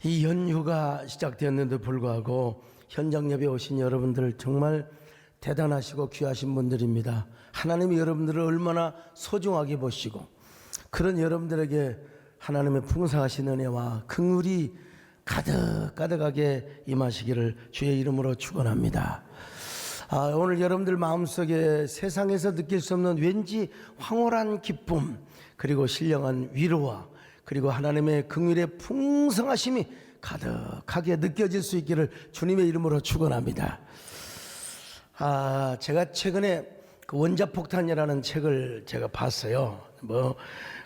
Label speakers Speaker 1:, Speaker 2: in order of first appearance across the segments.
Speaker 1: 이 연휴가 시작되었는데도 불구하고 현장 예배에 오신 여러분들 정말 대단하시고 귀하신 분들입니다. 하나님이 여러분들을 얼마나 소중하게 보시고 그런 여러분들에게 하나님의 풍성하신 은혜와 긍휼이 가득가득하게 임하시기를 주의 이름으로 축원합니다. 오늘 여러분들 마음속에 세상에서 느낄 수 없는 왠지 황홀한 기쁨, 그리고 신령한 위로와 그리고 하나님의 긍휼의 풍성하심이 가득하게 느껴질 수 있기를 주님의 이름으로 축원합니다. 제가 최근에 그 원자폭탄이라는 책을 제가 봤어요.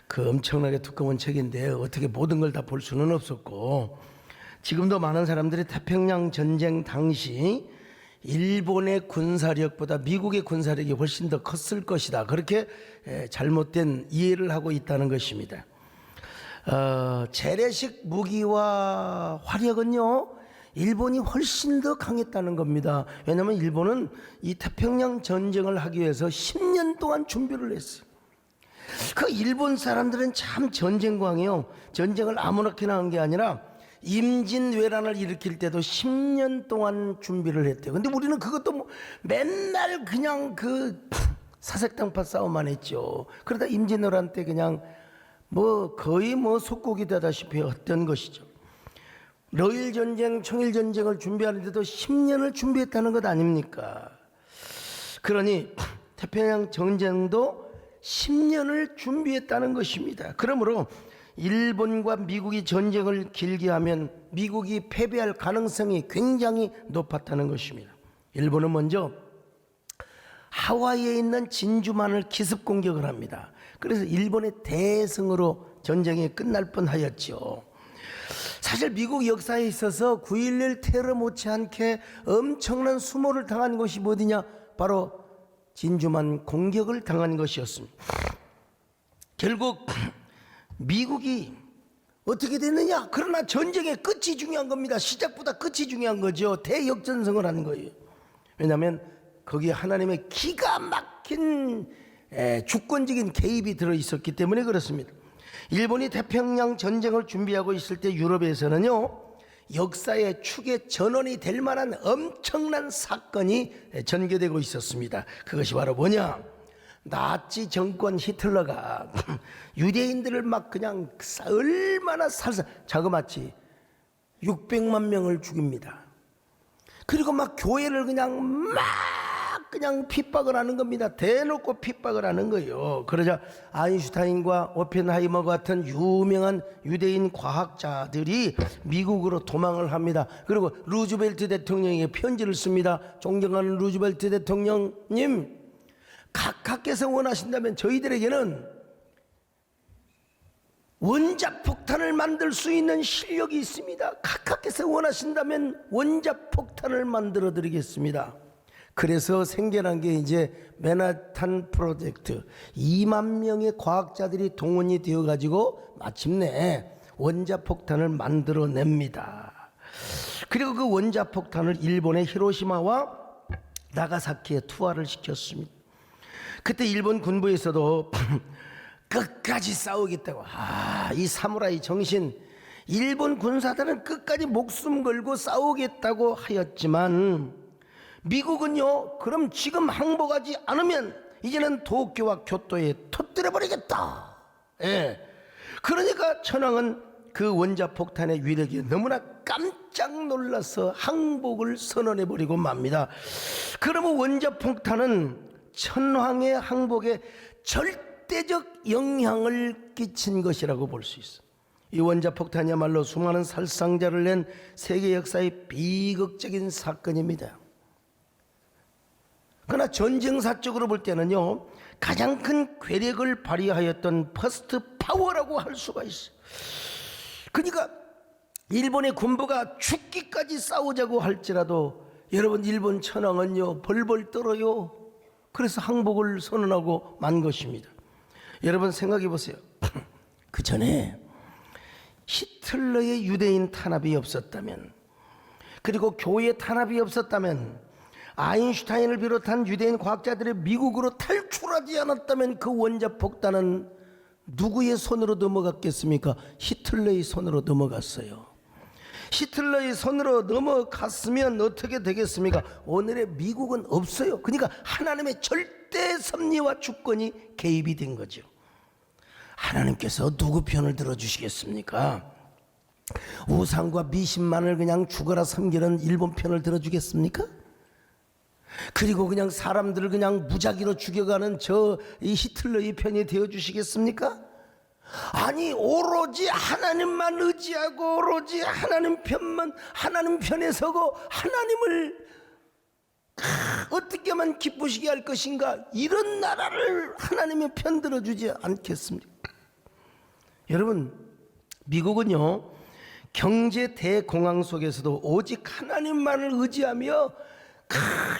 Speaker 1: 그 엄청나게 두꺼운 책인데 어떻게 모든 걸 다 볼 수는 없었고, 지금도 많은 사람들이 태평양 전쟁 당시 일본의 군사력보다 미국의 군사력이 훨씬 더 컸을 것이다, 그렇게 잘못된 이해를 하고 있다는 것입니다. 재래식 무기와 화력은요, 일본이 훨씬 더 강했다는 겁니다. 왜냐하면 일본은 이 태평양 전쟁을 하기 위해서 10년 동안 준비를 했어요. 그 일본 사람들은 참 전쟁광이에요. 전쟁을 아무렇게나 한 게 아니라 임진왜란을 일으킬 때도 10년 동안 준비를 했대요. 근데 우리는 그것도 맨날 그냥 그 사색당파 싸움만 했죠. 그러다 임진왜란 때 그냥 거의 속국이 되다시피 했던 것이죠. 러일전쟁, 청일전쟁을 준비하는데도 10년을 준비했다는 것 아닙니까? 그러니 태평양 전쟁도 10년을 준비했다는 것입니다. 그러므로 일본과 미국이 전쟁을 길게 하면 미국이 패배할 가능성이 굉장히 높았다는 것입니다. 일본은 먼저 하와이에 있는 진주만을 기습 공격을 합니다. 그래서 일본의 대승으로 전쟁이 끝날 뻔하였죠. 사실 미국 역사에 있어서 9.11 테러 못지않게 엄청난 수모를 당한 것이 어디냐? 바로 진주만 공격을 당한 것이었습니다. 결국 미국이 어떻게 됐느냐? 그러나 전쟁의 끝이 중요한 겁니다. 시작보다 끝이 중요한 거죠. 대역전승을 하는 거예요. 왜냐하면 거기에 하나님의 기가 막힌 주권적인 개입이 들어있었기 때문에 그렇습니다. 일본이 태평양 전쟁을 준비하고 있을 때 유럽에서는요, 역사의 축의 전원이 될 만한 엄청난 사건이 전개되고 있었습니다. 그것이 바로 뭐냐? 나치 정권 히틀러가 유대인들을 막 그냥 얼마나 자그마치 600만 명을 죽입니다. 그리고 막 교회를 그냥 핍박을 하는 겁니다. 대놓고 핍박을 하는 거예요. 그러자 아인슈타인과 오펜하이머 같은 유명한 유대인 과학자들이 미국으로 도망을 합니다. 그리고 루즈벨트 대통령에게 편지를 씁니다. 존경하는 루즈벨트 대통령님, 각하께서 원하신다면 저희들에게는 원자폭탄을 만들 수 있는 실력이 있습니다. 각하께서 원하신다면 원자폭탄을 만들어 드리겠습니다. 그래서 생겨난 게 이제 맨하탄 프로젝트. 2만 명의 과학자들이 동원이 되어 가지고 마침내 원자폭탄을 만들어냅니다. 그리고 그 원자폭탄을 일본의 히로시마와 나가사키에 투하를 시켰습니다. 그때 일본 군부에서도 끝까지 싸우겠다고, 이 사무라이 정신, 일본 군사들은 끝까지 목숨 걸고 싸우겠다고 하였지만 미국은요, 그럼 지금 항복하지 않으면 이제는 도쿄와 교토에 터뜨려버리겠다. 그러니까 천황은 그 원자폭탄의 위력에 너무나 깜짝 놀라서 항복을 선언해버리고 맙니다. 그러면 원자폭탄은 천황의 항복에 절대적 영향을 끼친 것이라고 볼 수 있어. 이 원자폭탄이야말로 수많은 살상자를 낸 세계 역사의 비극적인 사건입니다. 그러나 전쟁사적으로 볼 때는요, 가장 큰 괴력을 발휘하였던 퍼스트 파워라고 할 수가 있어요. 그러니까 일본의 군부가 죽기까지 싸우자고 할지라도 여러분, 일본 천황은요 벌벌 떨어요. 그래서 항복을 선언하고 만 것입니다. 여러분 생각해 보세요. 그 전에 히틀러의 유대인 탄압이 없었다면, 그리고 교회 탄압이 없었다면, 아인슈타인을 비롯한 유대인 과학자들이 미국으로 탈출하지 않았다면 그 원자폭탄은 누구의 손으로 넘어갔겠습니까? 히틀러의 손으로 넘어갔어요. 히틀러의 손으로 넘어갔으면 어떻게 되겠습니까? 오늘의 미국은 없어요. 그러니까 하나님의 절대 섭리와 주권이 개입이 된 거죠. 하나님께서 누구 편을 들어주시겠습니까? 우상과 미신만을 그냥 죽어라 섬기는 일본 편을 들어주겠습니까? 그리고 그냥 사람들을 그냥 무작위로 죽여가는 이 히틀러의 편이 되어주시겠습니까? 아니, 오로지 하나님만 의지하고 오로지 하나님 편에 서고 하나님을 어떻게만 기쁘시게 할 것인가, 이런 나라를 하나님의 편 들어주지 않겠습니까? 여러분, 미국은요 경제 대공황 속에서도 오직 하나님만을 의지하며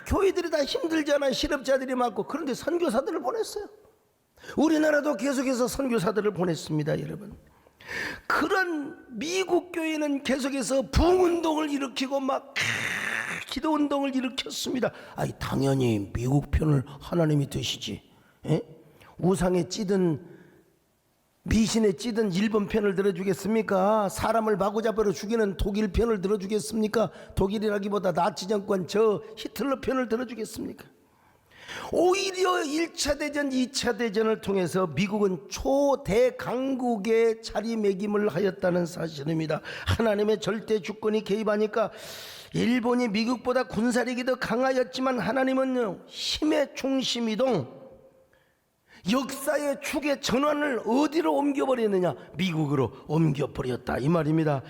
Speaker 1: 교회들이 다 힘들잖아요. 실업자들이 많고. 그런데 선교사들을 보냈어요. 우리나라도 계속해서 선교사들을 보냈습니다. 여러분, 그런 미국 교회는 계속해서 부흥운동을 일으키고 막 기도운동을 일으켰습니다. 아니, 당연히 미국 편을 하나님이 드시지. 에? 우상에 찌든 미신에 찌든 일본 편을 들어주겠습니까? 사람을 마구잡이로 죽이는 독일 편을 들어주겠습니까? 독일이라기보다 나치 정권 히틀러 편을 들어주겠습니까? 오히려 1차 대전, 2차 대전을 통해서 미국은 초대강국의 자리매김을 하였다는 사실입니다. 하나님의 절대 주권이 개입하니까 일본이 미국보다 군사력이 더 강하였지만 하나님은요 힘의 중심이동, 역사의 축의 전환을 어디로 옮겨버렸느냐? 미국으로 옮겨버렸다, 이 말입니다.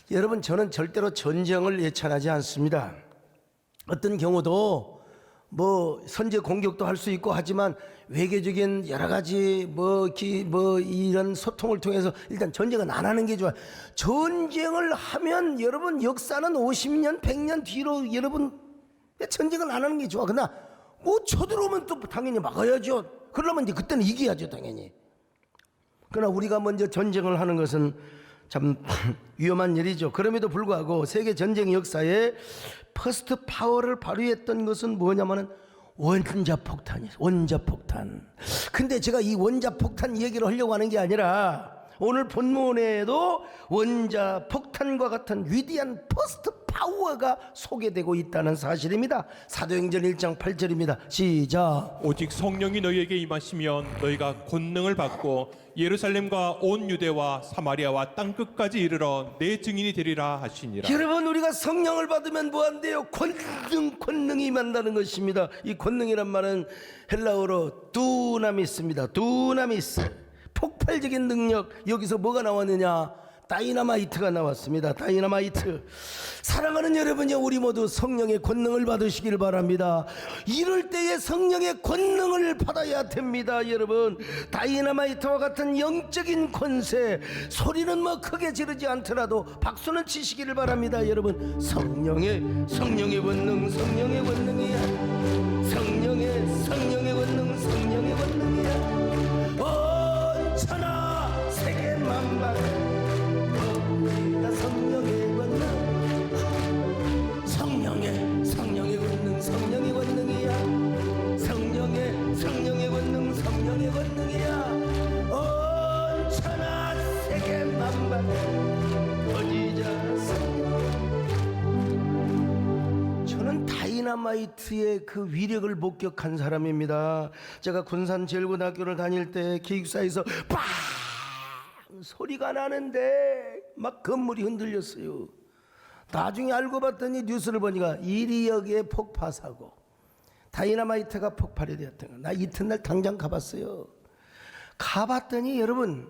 Speaker 1: 여러분, 저는 절대로 전쟁을 예찬하지 않습니다. 어떤 경우도 선제 공격도 할 수 있고 하지만 외교적인 여러 가지 이런 소통을 통해서 일단 전쟁은 안 하는 게 좋아요. 전쟁을 하면 여러분 역사는 50년 100년 뒤로 여러분 전쟁을 안 하는 게 좋아. 그러나 쳐들어오면 또 당연히 막아야죠. 그러면 이제 그때는 이겨야죠, 당연히. 그러나 우리가 먼저 전쟁을 하는 것은 참 위험한 일이죠. 그럼에도 불구하고 세계 전쟁 역사에 퍼스트 파워를 발휘했던 것은 뭐냐면은 원자폭탄이에요. 원자폭탄. 근데 제가 이 원자폭탄 얘기를 하려고 하는 게 아니라 오늘 본문에도 원자폭탄과 같은 위대한 퍼스트 파워가 소개되고 있다는 사실입니다. 사도행전 1장 8절입니다. 시작.
Speaker 2: 오직 성령이 너희에게 임하시면 너희가 권능을 받고 예루살렘과 온 유대와 사마리아와 땅끝까지 이르러 내 증인이 되리라 하시니라.
Speaker 1: 여러분, 우리가 성령을 받으면 뭐한대요? 권능이 임한다는 것입니다. 이 권능이란 말은 헬라어로 두나미스입니다. 두나미스, 폭발적인 능력. 여기서 뭐가 나왔느냐? 다이너마이트가 나왔습니다. 다이너마이트. 사랑하는 여러분이, 우리 모두 성령의 권능을 받으시길 바랍니다. 이럴 때에 성령의 권능을 받아야 됩니다. 여러분, 다이너마이트와 같은 영적인 권세, 소리는 크게 지르지 않더라도 박수는 치시기를 바랍니다. 여러분, 성령의 권능, 성령의 권능이야. 성령의 권능, 성령의 권능이야. 온 천하 세계 만방 성령의 권능, 성령의 권능, 성령의 권능이야. 성령의 권능, 성령의 권능이야. 온 천하 세계 만방 어디자. 저는 다이너마이트의 그 위력을 목격한 사람입니다. 제가 군산제일고등학교를 다닐 때 기숙사에서 빵 소리가 나는데 막 건물이 흔들렸어요. 나중에 알고 봤더니 뉴스를 보니까 이리역의 폭파사고, 다이너마이트가 폭발이 되었던 거. 나 이튿날 당장 가봤어요. 가봤더니 여러분,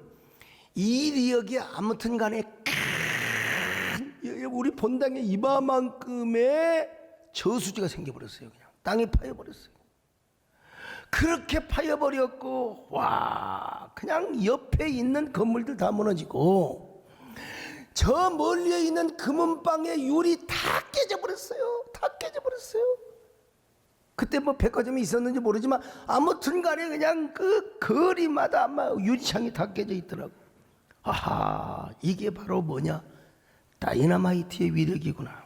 Speaker 1: 이리역에 아무튼 간에 우리 본당에 이마만큼의 저수지가 생겨버렸어요. 그냥 땅이 파여버렸어요. 그렇게 파여버렸고, 와, 그냥 옆에 있는 건물들 다 무너지고, 저 멀리에 있는 금은방의 유리 다 깨져버렸어요. 다 깨져버렸어요. 그때 백화점이 있었는지 모르지만 아무튼 간에 그냥 그 거리마다 아마 유리창이 다 깨져 있더라고. 아하, 이게 바로 뭐냐? 다이너마이트의 위력이구나.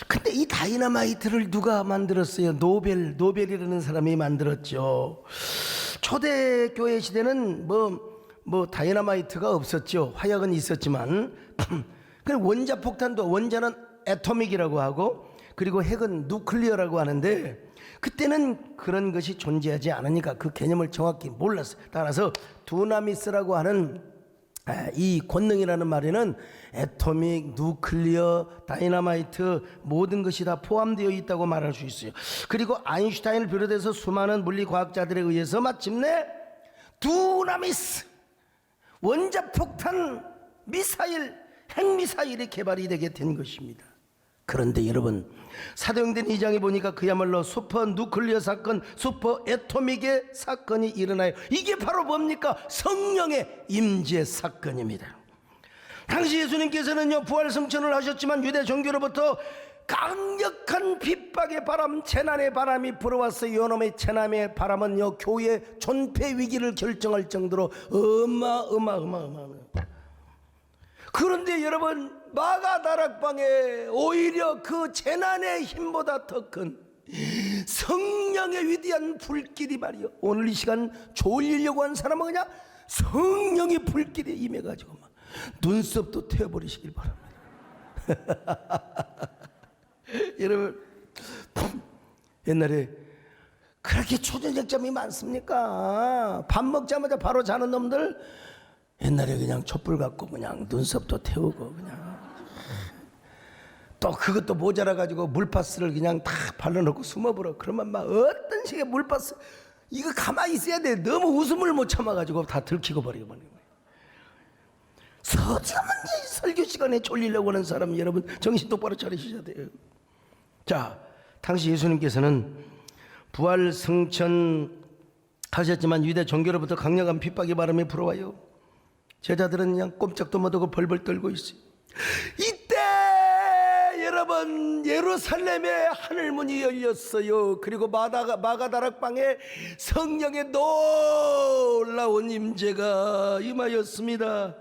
Speaker 1: 근데 이 다이너마이트를 누가 만들었어요? 노벨이라는 사람이 만들었죠. 초대교회 시대는 다이너마이트가 없었죠. 화약은 있었지만 그리고 원자폭탄도 원자는 애토믹이라고 하고 그리고 핵은 누클리어라고 하는데 그때는 그런 것이 존재하지 않으니까 그 개념을 정확히 몰랐어요. 따라서 두나미스라고 하는 이 권능이라는 말에는 애토믹, 누클리어, 다이너마이트 모든 것이 다 포함되어 있다고 말할 수 있어요. 그리고 아인슈타인을 비롯해서 수많은 물리과학자들에 의해서 마침내 두나미스, 원자폭탄 미사일, 핵미사일이 개발이 되게 된 것입니다. 그런데 여러분, 사도행전 2장에 보니까 그야말로 슈퍼 누클리어 사건, 슈퍼 애토믹의 사건이 일어나요. 이게 바로 뭡니까? 성령의 임재 사건입니다. 당시 예수님께서는요, 부활 승천을 하셨지만 유대 종교로부터 강력한 핍박의 바람, 재난의 바람이 불어왔어요. 요놈의 재난의 바람은요, 교회 존폐 위기를 결정할 정도로 어마어마해요. 그런데 여러분, 마가다락방에 오히려 그 재난의 힘보다 더 큰 성령의 위대한 불길이 말이요, 오늘 이 시간 졸리려고 한 사람은 그냥 성령의 불길에 임해가지고 막 눈썹도 태워버리시길 바랍니다. 여러분, 옛날에 그렇게 초저녁잠이 많습니까? 밥 먹자마자 바로 자는 놈들, 옛날에 그냥 촛불 갖고 그냥 눈썹도 태우고 그냥 또 그것도 모자라 가지고 물파스를 그냥 다 발라놓고 숨어버려. 그러면 막 어떤 식의 물파스, 이거 가만히 있어야 돼. 너무 웃음을 못 참아가지고 다 들키고 버리고 버리는 거예요. 서자문제 설교 시간에 졸리려고 하는 사람, 여러분 정신 똑바로 차리셔야 돼요. 자, 당시 예수님께서는 부활 승천 하셨지만 유대 종교로부터 강력한 핍박의 바람이 불어와요. 제자들은 그냥 꼼짝도 못하고 벌벌 떨고 있어요. 이때 여러분, 예루살렘의 하늘문이 열렸어요. 그리고 마가다락방에 성령의 놀라운 임재가 임하였습니다.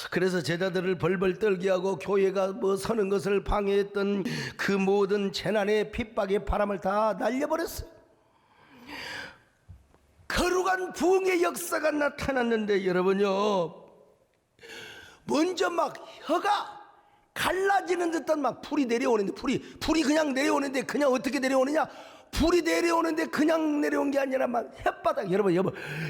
Speaker 1: 그래서 제자들을 벌벌 떨게 하고 교회가 서는 것을 방해했던 그 모든 재난의 핍박의 바람을 다 날려버렸어요. 거룩한 부흥의 역사가 나타났는데 여러분요, 먼저 막 혀가 갈라지는 듯한 막 불이 내려오는데, 불이 그냥 내려오는데, 그냥 어떻게 내려오느냐, 불이 내려오는데 그냥 내려온 게 아니라 막 혓바닥, 여러분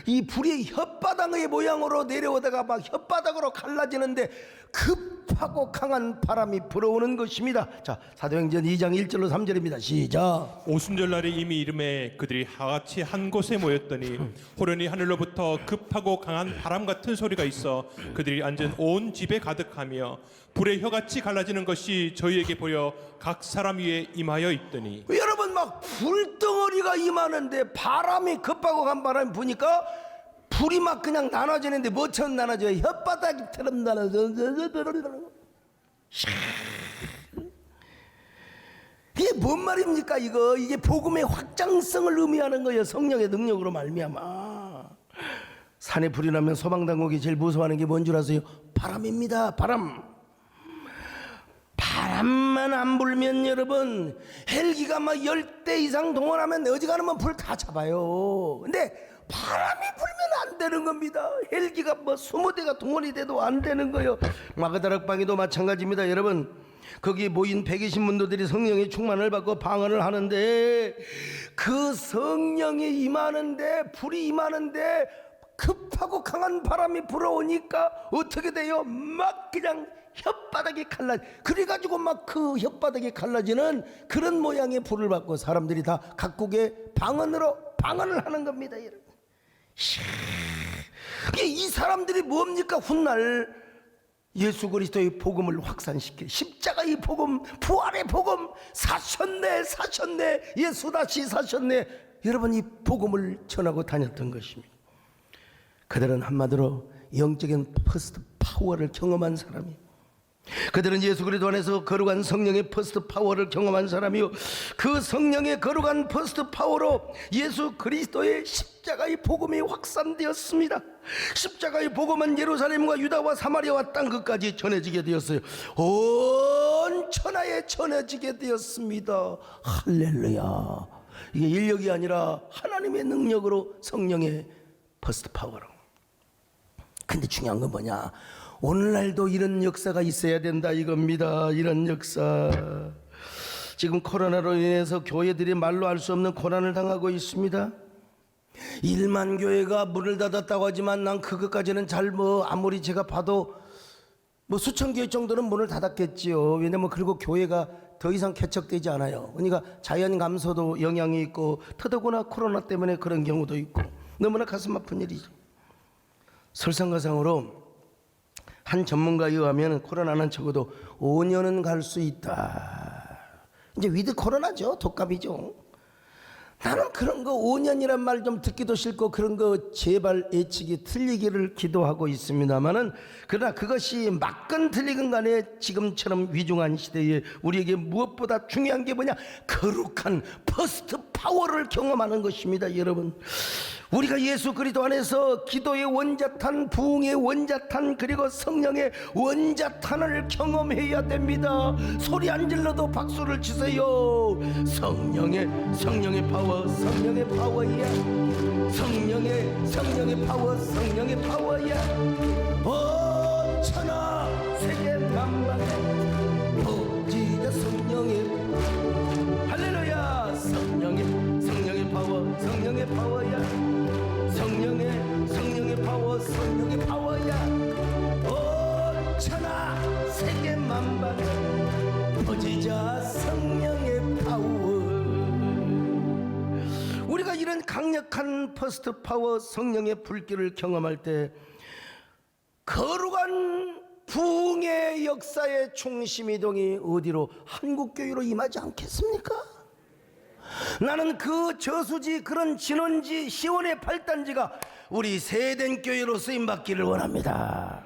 Speaker 1: 이 불이 혓바닥의 모양으로 내려오다가 막 혓바닥으로 갈라지는데 급하고 강한 바람이 불어오는 것입니다. 자, 사도행전 2장 1절로 3절입니다. 시작.
Speaker 2: 오순절날에 이미 이름에 그들이 하같이 한 곳에 모였더니 호련히 하늘로부터 급하고 강한 바람 같은 소리가 있어 그들이 앉은 온 집에 가득하며 불의 혀같이 갈라지는 것이 저희에게 보여 각 사람 위에 임하여 있더니.
Speaker 1: 여러분, 막 불덩어리가 임하는데 바람이 급하고 간 바람이 부니까 불이 막 그냥 나눠지는데 뭐처럼 나눠져요? 혓바닥처럼 나눠져. 이게 뭔 말입니까? 이게 복음의 확장성을 의미하는 거예요. 성령의 능력으로 말미암아. 산에 불이 나면 소방당국이 제일 무서워하는 게 뭔 줄 아세요? 바람입니다. 바람만 안 불면 여러분, 헬기가 막 10대 이상 동원하면 어지간하면 불 다 잡아요. 근데 바람이 불면 안 되는 겁니다. 헬기가 20대가 동원이 돼도 안 되는 거예요. 마가다락방에도 마찬가지입니다. 여러분, 거기 모인 120문도들이 성령의 충만을 받고 방언을 하는데 그 성령이 임하는데, 불이 임하는데 급하고 강한 바람이 불어오니까 어떻게 돼요? 막 그냥 혓바닥이 그래가지고 막 그 혓바닥이 갈라지는 그런 모양의 불을 받고 사람들이 다 각국의 방언을 하는 겁니다. 여러분, 이 사람들이 뭡니까? 훗날 예수 그리스도의 복음을 확산시킬 십자가의 복음, 부활의 복음, 사셨네 예수 다시 사셨네, 여러분 이 복음을 전하고 다녔던 것입니다. 그들은 한마디로 영적인 퍼스트 파워를 경험한 사람이에요. 그들은 예수 그리스도 안에서 거룩한 성령의 퍼스트 파워를 경험한 사람이요, 그 성령의 거룩한 퍼스트 파워로 예수 그리스도의 십자가의 복음이 확산되었습니다. 십자가의 복음은 예루살렘과 유다와 사마리아와 땅 끝까지 전해지게 되었어요. 온 천하에 전해지게 되었습니다. 할렐루야. 이게 인력이 아니라 하나님의 능력으로, 성령의 퍼스트 파워로. 근데 중요한 건 뭐냐, 오늘날도 이런 역사가 있어야 된다 이겁니다. 이런 역사. 지금 코로나로 인해서 교회들이 말로 할 수 없는 고난을 당하고 있습니다. 1만 교회가 문을 닫았다고 하지만 난 그것까지는 잘 아무리 제가 봐도 수천 교회 정도는 문을 닫았겠지요. 왜냐면 그리고 교회가 더 이상 개척되지 않아요. 그러니까 자연 감소도 영향이 있고 더더구나 코로나 때문에 그런 경우도 있고 너무나 가슴 아픈 일이죠. 설상가상으로 한 전문가에 의하면 코로나는 적어도 5년은 갈 수 있다. 이제 위드 코로나죠. 독감이죠. 나는 그런 거 5년이란 말 좀 듣기도 싫고 그런 거 제발 예측이 틀리기를 기도하고 있습니다만은 그러나 그것이 맞건 틀리건 간에 지금처럼 위중한 시대에 우리에게 무엇보다 중요한 게 뭐냐? 거룩한 퍼스트 파워를 경험하는 것입니다. 여러분, 우리가 예수 그리스도 안에서 기도의 원자탄, 부흥의 원자탄, 그리고 성령의 원자탄을 경험해야 됩니다. 소리 안 질러도 박수를 치세요. 성령의 파워, 성령의 파워야. 성령의 파워, 성령의 파워야. 온 천하 세계 만방에 퍼지자 성령의 할렐루야. 성령의 파워, 성령의 파워야. 성령의 파워, 성령의 파워야. 온 천하 세계 만방에 퍼지자 성령의 파워. 우리가 이런 강력한 퍼스트 파워 성령의 불길을 경험할 때 거룩한 부흥의 역사의 중심이동이 어디로? 한국교회로 임하지 않겠습니까? 나는 그 저수지, 그런 진원지, 시온의 발단지가 우리 세된 교회로 쓰임받기를 원합니다.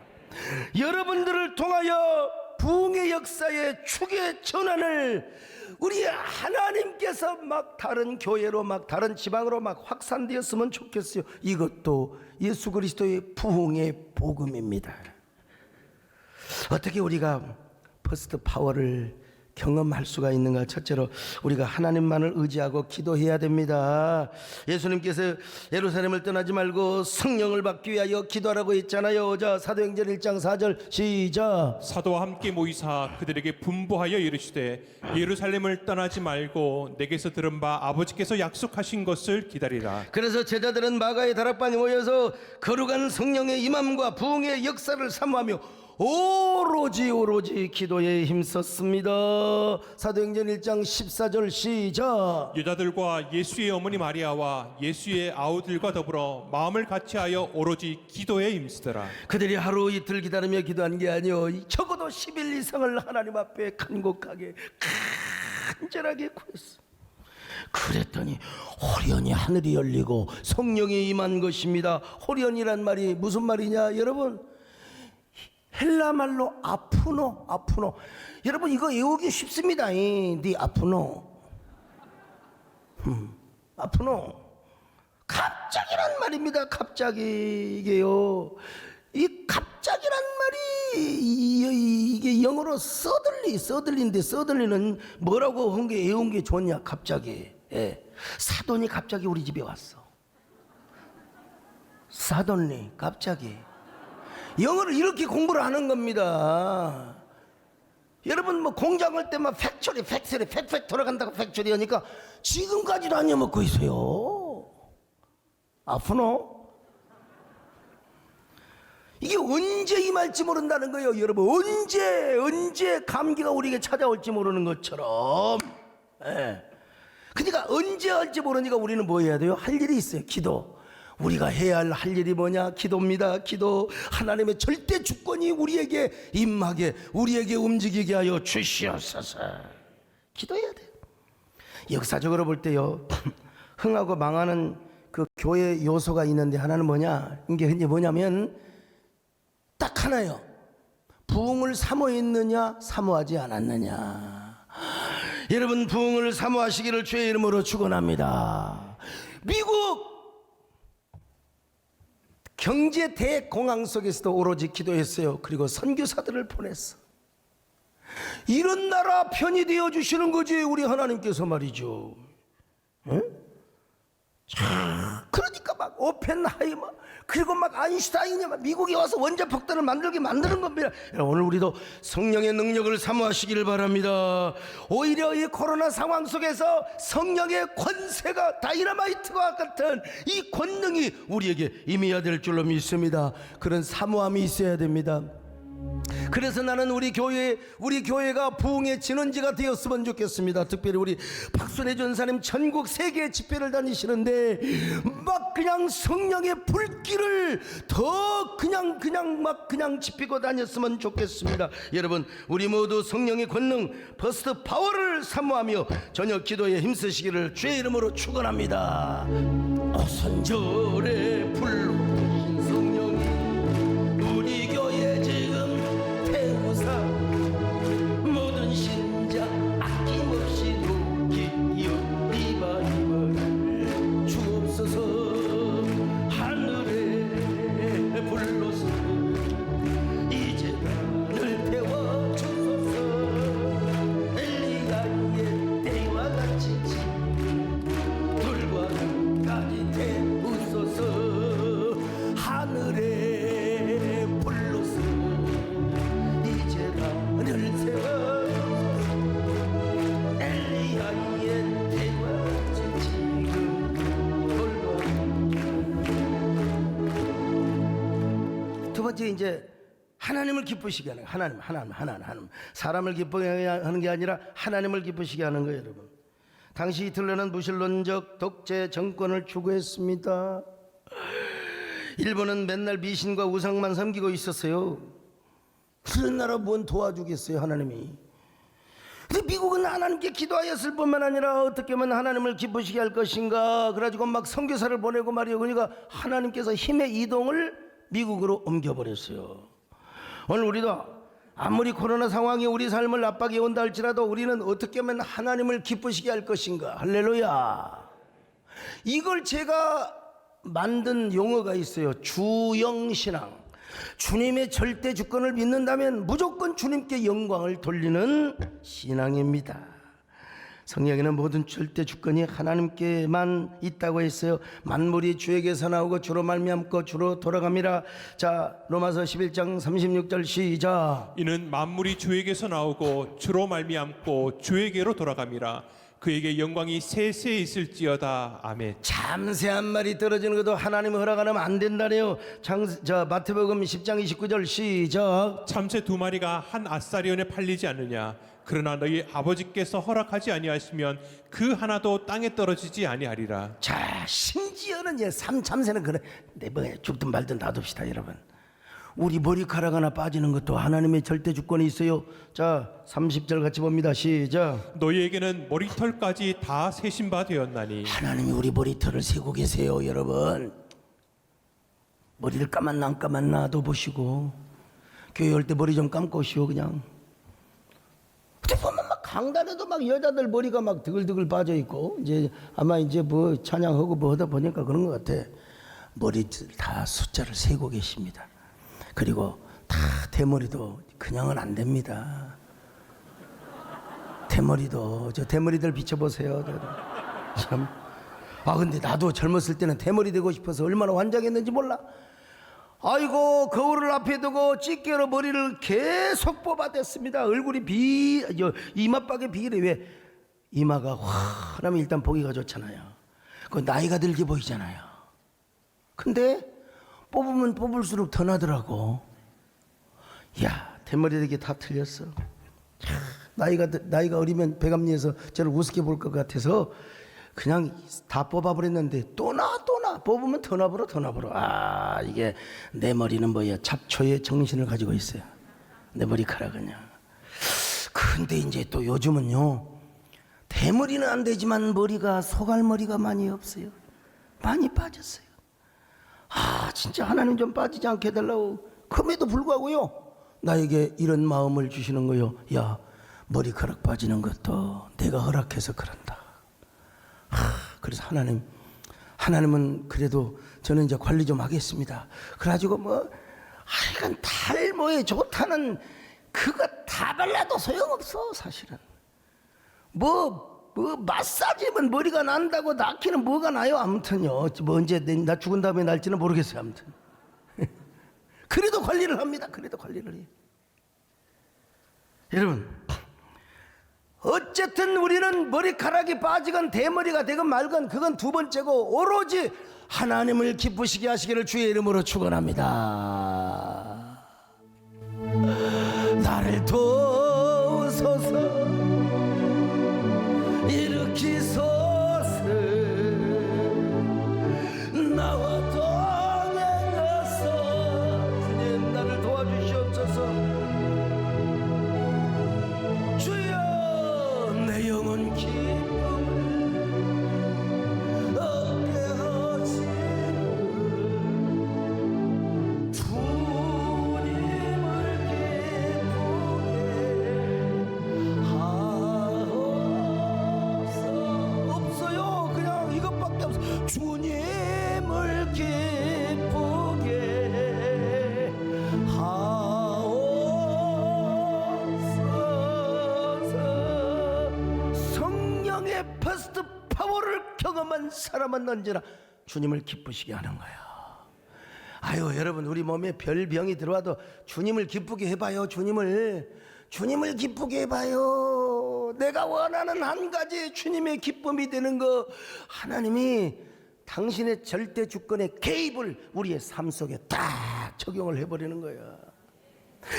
Speaker 1: 여러분들을 통하여 부흥의 역사의 축의 전환을 우리 하나님께서 막 다른 교회로 막 다른 지방으로 막 확산되었으면 좋겠어요. 이것도 예수 그리스도의 부흥의 복음입니다. 어떻게 우리가 퍼스트 파워를 경험할 수가 있는가? 첫째로 우리가 하나님만을 의지하고 기도해야 됩니다. 예수님께서 예루살렘을 떠나지 말고 성령을 받기 위하여 기도하라고 했잖아요. 자, 사도행전 1장 4절 시작.
Speaker 2: 사도와 함께 모이사 그들에게 분부하여 이르시되 예루살렘을 떠나지 말고 내게서 들은 바 아버지께서 약속하신 것을 기다리라.
Speaker 1: 그래서 제자들은 마가의 다락방에 모여서 거룩한 성령의 임함과 부흥의 역사를 사모하며 오로지 기도에 힘썼습니다. 사도행전 1장 14절 시작.
Speaker 2: 유다들과 예수의 어머니 마리아와 예수의 아우들과 더불어 마음을 같이하여 오로지 기도에 힘쓰더라.
Speaker 1: 그들이 하루 이틀 기다리며 기도한 게 아니요, 적어도 10일 이상을 하나님 앞에 간곡하게 간절하게 구했어. 그랬더니 호련히 하늘이 열리고 성령이 임한 것입니다. 호련이란 말이 무슨 말이냐 여러분? 헬라 말로 아프노. 여러분 이거 외우기 쉽습니다. 네 아프노. 아프노. 갑자기란 말입니다. 갑자기. 이게요, 이 갑자기란 말이 이게 영어로 서들리인데 서들리는 뭐라고 한 게 외운 게 좋냐? 갑자기. 사돈이 갑자기 우리 집에 왔어. 사돈이 갑자기. 영어를 이렇게 공부를 하는 겁니다. 여러분 뭐 공장 할 때만 팩토리 돌아간다고 팩토리 하니까 지금까지도 안 잊어먹고 있어요. 아프노? 이게 언제 임할지 모른다는 거예요. 여러분 언제 감기가 우리에게 찾아올지 모르는 것처럼. 그러니까 언제 할지 모르니까 우리는 뭐 해야 돼요? 할 일이 있어요. 기도. 우리가 해야 할 일이 뭐냐? 기도입니다. 기도. 하나님의 절대 주권이 우리에게 임하게, 우리에게 움직이게 하여 주시옵소서. 기도해야 돼요. 역사적으로 볼 때요, 흥하고 망하는 그 교회 요소가 있는데 하나는 뭐냐? 이게 뭐냐면 딱 하나요. 부흥을 사모했느냐, 사모하지 않았느냐. 여러분 부흥을 사모하시기를 주의 이름으로 축원합니다. 미국 경제 대공황 속에서도 오로지 기도했어요. 그리고 선교사들을 보냈어. 이런 나라 편이 되어 주시는 거지 우리 하나님께서 말이죠. 응? 그러니까 막 오펜하이머 그리고 막 아인슈타인이 막 미국에 와서 원자 폭탄을 만드는 겁니다. 오늘 우리도 성령의 능력을 사모하시기를 바랍니다. 오히려 이 코로나 상황 속에서 성령의 권세가 다이너마이트와 같은 이 권능이 우리에게 임해야 될 줄로 믿습니다. 그런 사모함이 있어야 됩니다. 그래서 나는 우리 교회가 부흥의 진원지가 되었으면 좋겠습니다. 특별히 우리 박순애 전사님 전국 세계 집회를 다니시는데 막 그냥 성령의 불길을 더 그냥 지피고 다녔으면 좋겠습니다. 여러분, 우리 모두 성령의 권능 버스트 파워를 사모하며 저녁 기도에 힘쓰시기를 주의 이름으로 축원합니다. 오순절에 불러주신 성령이 우리 교회 지금 태우사 모든 신자 아낌없이 높이여 리바이벌 주옵소서. 하늘에 불러서 이제 나를 태워주소서. 엘리야의 때와 같이 돌과 눈까지 태우소서. 하늘에 불러서 이제 나를 세워주소서. 엘리야의 때와 같이 지금 돌과. 두 번째, 이제 하나님을 기쁘시게 하는 거예요. 하나님. 사람을 기쁘게 하는 게 아니라 하나님을 기쁘시게 하는 거예요, 여러분. 당시 히틀러는 무신론적 독재 정권을 추구했습니다. 일본은 맨날 미신과 우상만 섬기고 있었어요. 그런 나라 뭔 도와주겠어요, 하나님이. 근데 미국은 하나님께 기도하였을 뿐만 아니라 어떻게 하면 하나님을 기쁘시게 할 것인가 그래가지고 막 선교사를 보내고 말이에요. 그러니까 하나님께서 힘의 이동을 미국으로 옮겨버렸어요. 오늘 우리도 아무리 코로나 상황이 우리 삶을 압박해 온다 할지라도 우리는 어떻게 하면 하나님을 기쁘시게 할 것인가. 할렐루야. 이걸 제가 만든 용어가 있어요. 주영신앙. 주님의 절대 주권을 믿는다면 무조건 주님께 영광을 돌리는 신앙입니다. 성경에는 모든 절대 주권이 하나님께만 있다고 했어요. 만물이 주에게서 나오고 주로 말미암고 주로 돌아갑니다. 자, 로마서 11장 36절 시작.
Speaker 2: 이는 만물이 주에게서 나오고 주로 말미암고 주에게로 돌아갑니다. 그에게 영광이 세세에 있을지어다. 아멘.
Speaker 1: 참새 한 마리 떨어지는 것도 하나님이 허락 안 하면 안 된다네요. 마태복음 10장 29절 시작.
Speaker 2: 참새 2마리가 한 아사리온에 팔리지 않느냐. 그러나 너희 아버지께서 허락하지 아니하시면 그 하나도 땅에 떨어지지 아니하리라.
Speaker 1: 자, 심지어는 참새는 그래. 내 뭐야, 죽든 말든 놔둡시다, 여러분. 우리 머리카락 하나 빠지는 것도 하나님의 절대 주권이 있어요. 자, 30절 같이 봅니다. 시작.
Speaker 2: 너희에게는 머리털까지 다 세신 바 되었나니.
Speaker 1: 하나님이 우리 머리털을 세고 계세요, 여러분. 머리를 감았나 안 감았나도 보시고, 교회 올 때 머리 좀 감고 오시오. 그냥 근데 보면 막 강단에도 막 여자들 머리가 막 드글드글 빠져 있고, 이제 아마 이제 뭐 찬양하고 뭐 하다 보니까 그런 것 같아. 머리들 다 숫자를 세고 계십니다. 그리고 다 대머리도 그냥은 안 됩니다. 대머리도, 저 대머리들 비춰보세요. 참. 근데 나도 젊었을 때는 대머리 되고 싶어서 얼마나 환장했는지 몰라. 아이고, 거울을 앞에 두고 찌개로 머리를 계속 뽑아댔습니다. 얼굴이 이마박에 비례. 왜? 이마가 환하면 일단 보기가 좋잖아요. 그 나이가 들게 보이잖아요. 근데 뽑으면 뽑을수록 더 나더라고. 야, 대머리 되게 다 틀렸어. 나이가 어리면 배감리에서 저를 우습게 볼 것 같아서 그냥 다 뽑아버렸는데 또 나 뽑으면 더 나버려. 이게 내 머리는 뭐야, 잡초의 정신을 가지고 있어요. 내 머리카락은요. 근데 이제 또 요즘은요, 대머리는 안 되지만 머리가 소갈머리가 많이 없어요. 많이 빠졌어요. 진짜 하나님 좀 빠지지 않게 해달라고. 그럼에도 불구하고요, 나에게 이런 마음을 주시는 거요. 야, 머리카락 빠지는 것도 내가 허락해서 그런다. 그래서 하나님은 그래도 저는 이제 관리 좀 하겠습니다. 그래가지고 하여간 탈모에 좋다는 그거 다 발라도 소용없어. 사실은 뭐 마사지면 머리가 난다고 낳기는 뭐가 나요? 아무튼요. 뭐 언제 나 죽은 다음에 날지는 모르겠어요. 아무튼. 그래도 관리를 합니다. 그래도 관리를 해요. 여러분, 어쨌든 우리는 머리카락이 빠지건 대머리가 되건 말건 그건 두 번째고 오로지 하나님을 기쁘시게 하시기를 주의 이름으로 축원합니다. 나를 도우소서 일으키소서 나와 동행하소 주님 나를 도와주시옵소서 주여 내 영혼 기쁨을 얻게 하시는 주님을 기쁘게 하옵소서. 없어요. 그냥 이것밖에 없어. 주님을 기쁘게 하옵소서. 성령의 퍼스트 파워를 경험한 사람은 언제나 주님을 기쁘시게 하는 거야. 아유 여러분 우리 몸에 별병이 들어와도 주님을 기쁘게 해봐요. 주님을 기쁘게 해봐요. 내가 원하는 한 가지 주님의 기쁨이 되는 거 하나님이 당신의 절대 주권의 개입을 우리의 삶 속에 딱 적용을 해버리는 거야.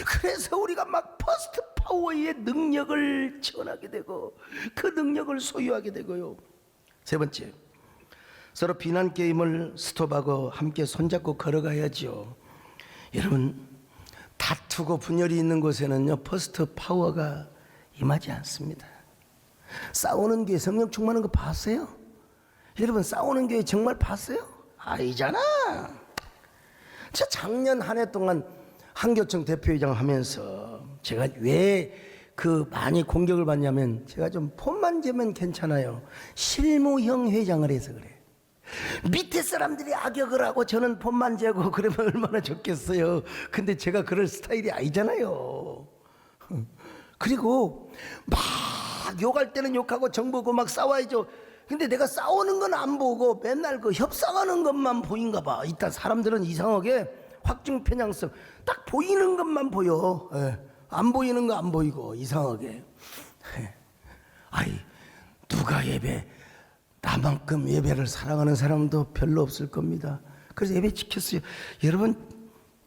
Speaker 1: 그래서 우리가 막 퍼스트 파워의 능력을 전하게 되고 그 능력을 소유하게 되고요. 세 번째, 서로 비난 게임을 스톱하고 함께 손잡고 걸어가야죠. 여러분 다투고 분열이 있는 곳에는요 퍼스트 파워가 임하지 않습니다. 싸우는 교회 성령 충만한 거 봤어요? 여러분 싸우는 교회 정말 봤어요? 아니잖아. 저 작년 한 해 동안 한교청 대표회장 하면서 제가 왜 그 많이 공격을 받냐면 제가 좀 폰만 재면 괜찮아요. 실무형 회장을 해서 그래. 밑에 사람들이 악역을 하고 저는 폰만 재고 그러면 얼마나 좋겠어요. 근데 제가 그럴 스타일이 아니잖아요. 그리고 막 욕할 때는 욕하고 정보고 막 싸워야죠. 근데 내가 싸우는 건 안 보고 맨날 그 협상하는 것만 보인가 봐. 일단 사람들은 이상하게 확증 편향성 딱 보이는 것만 보여. 안 보이는 거 안 보이고 이상하게. 아이 누가 예배 나만큼 예배를 사랑하는 사람도 별로 없을 겁니다. 그래서 예배 지켰어요. 여러분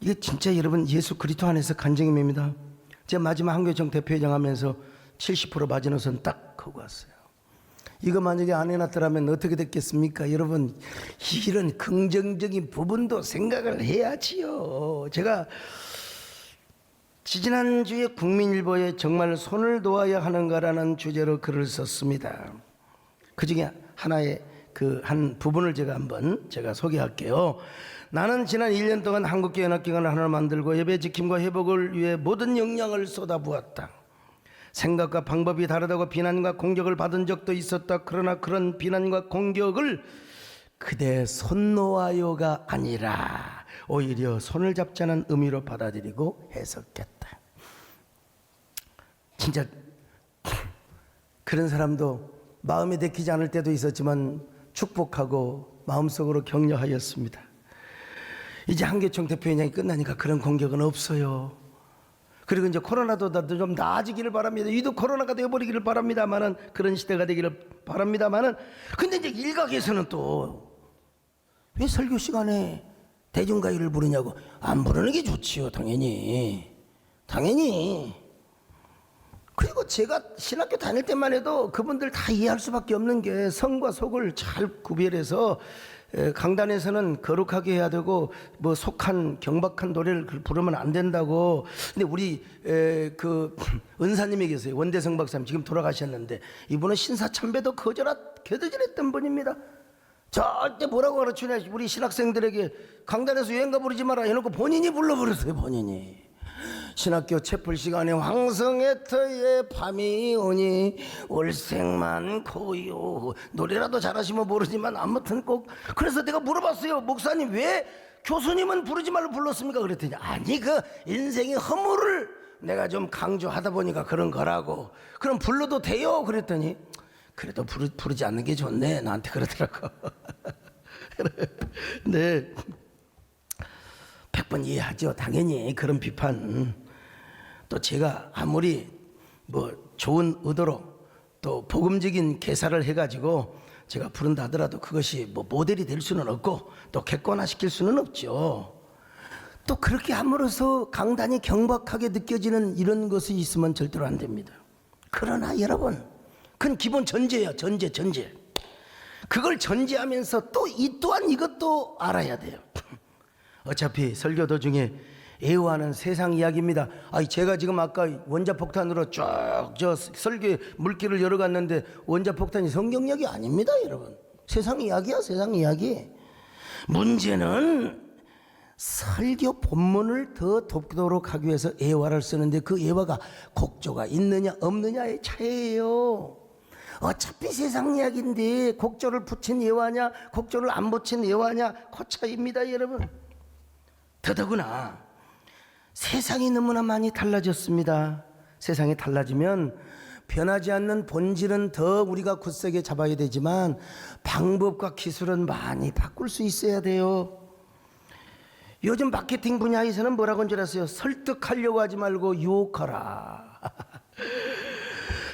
Speaker 1: 이게 진짜 여러분 예수 그리스도 안에서 간증입니다. 제가 마지막 한교청 대표회장 하면서 70% 마지노선 딱 하고 왔어요. 이거 만약에 안 해놨더라면 어떻게 됐겠습니까? 여러분 이런 긍정적인 부분도 생각을 해야지요. 제가 지지난주에 국민일보에 정말 손을 놓아야 하는가라는 주제로 글을 썼습니다. 그 중에 하나의 그 한 부분을 제가 소개할게요. 나는 지난 1년 동안 한국교회 연합기관을 하나 만들고 예배 지킴과 회복을 위해 모든 역량을 쏟아부었다. 생각과 방법이 다르다고 비난과 공격을 받은 적도 있었다. 그러나 그런 비난과 공격을 그대 손 놓아요가 아니라 오히려 손을 잡자는 의미로 받아들이고 해석했다. 진짜 그런 사람도 마음에 내키지 않을 때도 있었지만 축복하고 마음속으로 격려하였습니다. 이제 한교총 대표회장이 끝나니까 그런 공격은 없어요. 그리고 이제 코로나도 좀 나아지기를 바랍니다. 이도 코로나가 되어버리기를 바랍니다만은 그런 시대가 되기를 바랍니다만은 근데 이제 일각에서는 또 왜 설교 시간에 대중가요를 부르냐고. 안 부르는 게 좋지요. 당연히. 그리고 제가 신학교 다닐 때만 해도 그분들 다 이해할 수밖에 없는 게 성과 속을 잘 구별해서 강단에서는 거룩하게 해야 되고 뭐 속한 경박한 노래를 부르면 안 된다고. 근데 우리 그 은사님이 계세요. 원대성 박사님 지금 돌아가셨는데 이분은 신사참배도 거저질했던 분입니다. 절대 뭐라고 가르치냐 우리 신학생들에게 강단에서 유행가 부르지 마라 해놓고 본인이 불러버렸어요. 본인이 신학교 채플 시간에 황성의 터에 밤이 오니 올생만 고요. 노래라도 잘하시면 모르지만 아무튼 꼭. 그래서 내가 물어봤어요. 목사님 왜 교수님은 부르지 말고 불렀습니까? 그랬더니 아니 그 인생의 허물을 내가 좀 강조하다 보니까 그런 거라고. 그럼 불러도 돼요? 그랬더니 그래도 부르지 않는 게 좋네. 나한테 그러더라고. 네, 100번 이해하죠. 당연히 그런 비판. 또 제가 아무리 뭐 좋은 의도로 또 복음적인 개사를 해가지고 제가 부른다 하더라도 그것이 뭐 모델이 될 수는 없고 또 객관화시킬 수는 없죠. 또 그렇게 함으로써 강단이 경박하게 느껴지는 이런 것이 있으면 절대로 안 됩니다. 그러나 여러분, 그건 기본 전제예요. 전제. 그걸 전제하면서 또 이 또한 이것도 알아야 돼요. 어차피 설교 도중에 애호하는 세상 이야기입니다. 제가 지금 아까 원자폭탄으로 쭉 저 설교 물길을 열어갔는데 원자폭탄이 성경 이야기 아닙니다, 여러분. 세상 이야기야, 세상 이야기. 문제는 설교 본문을 더 돕도록 하기 위해서 애화를 쓰는데 그 애화가 곡조가 있느냐 없느냐의 차이예요. 어차피 세상 이야기인데 곡조를 붙인 애화냐 곡조를 안 붙인 애화냐 그 차이입니다, 여러분. 더더구나 세상이 너무나 많이 달라졌습니다. 세상이 달라지면 변하지 않는 본질은 더 우리가 굳세게 잡아야 되지만 방법과 기술은 많이 바꿀 수 있어야 돼요. 요즘 마케팅 분야에서는 뭐라고 한 줄 아세요? 설득하려고 하지 말고 유혹하라.